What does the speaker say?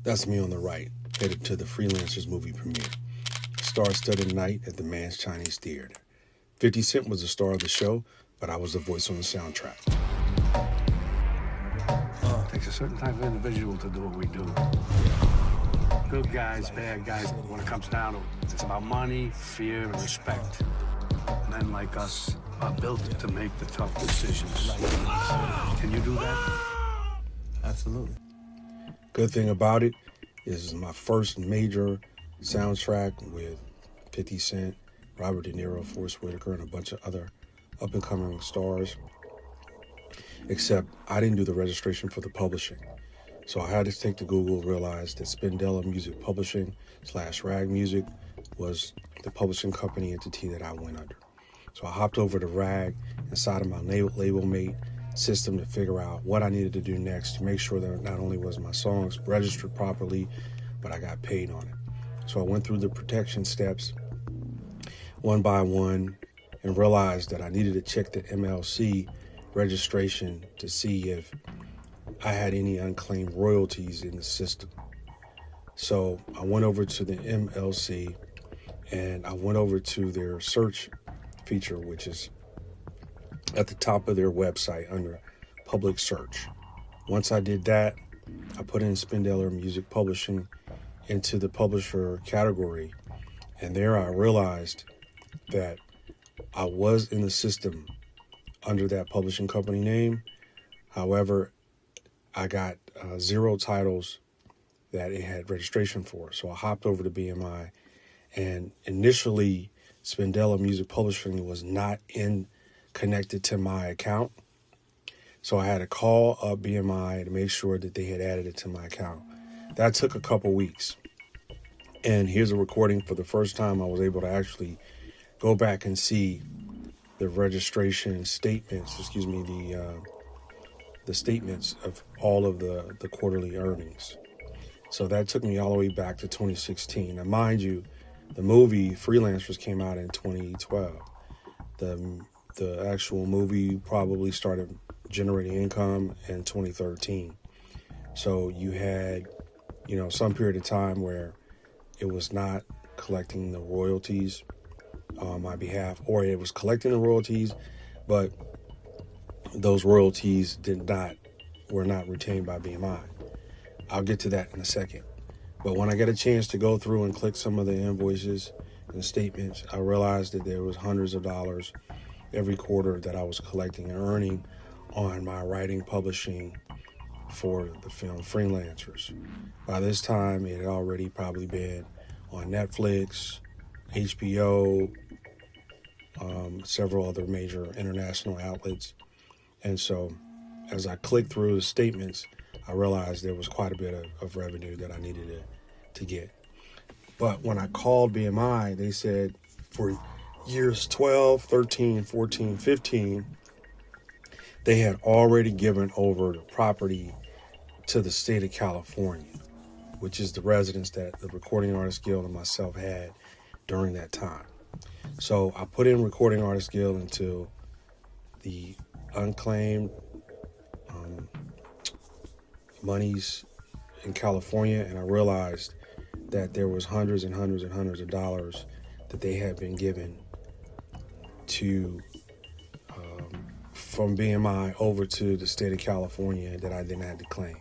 That's me on the right, headed to the Freelancers movie premiere. Star-studded night at the Man's Chinese Theater. 50 Cent was the star of the show, but I was the voice on the soundtrack. It takes a certain type of individual to do what we do. Good guys, bad guys, when it comes down to it, it's about money, fear, and respect. Men like us are built to make the tough decisions. Can you do that? Absolutely. Good thing about it is my first major soundtrack with 50 Cent, Robert De Niro, Forrest Whitaker, and a bunch of other up-and-coming stars. Except I didn't do the registration for the publishing. So I had to take to Google, realize that Spindella Music Publishing / Rag Music was the publishing company entity that I went under. So I hopped over to Rag inside of my LabelMAIT system to figure out what I needed to do next to make sure that not only was my songs registered properly, but I got paid on it. So I went through the protection steps one by one and realized that I needed to check the MLC registration to see if I had any unclaimed royalties in the system. So I went over to the MLC and I went over to their search feature, which is at the top of their website under public search. Once I did that, I put in Spindella Music Publishing into the publisher category, and there I realized that I was in the system under that publishing company name. However, I got 0 titles that it had registration for. So I hopped over to BMI, and initially Spindella Music Publishing was not connected to my account. So I had to call up BMI to make sure that they had added it to my account. That took a couple weeks. And here's a recording for the first time I was able to actually go back and see the registration statements, the statements of all of the quarterly earnings. So that took me all the way back to 2016. Now, mind you, the movie Freelancers came out in 2012. The actual movie probably started generating income in 2013. So you had, some period of time where it was not collecting the royalties on my behalf, or it was collecting the royalties, but those royalties were not retained by BMI. I'll get to that in a second. But when I get a chance to go through and click some of the invoices and statements, I realized that there was hundreds of dollars every quarter that I was collecting and earning on my writing publishing for the film Freelancers. By this time, it had already probably been on Netflix, HBO, several other major international outlets. And so as I clicked through the statements, I realized there was quite a bit of revenue that I needed to get. But when I called BMI, they said for years 12, 13, 14, 15, they had already given over the property to the state of California, which is the residence that the Recording Artists Guild and myself had during that time. So I put in Recording Artists Guild into the unclaimed monies in California, and I realized that there was hundreds and hundreds and hundreds of dollars that they had been given to from BMI over to the state of California that I then had to claim.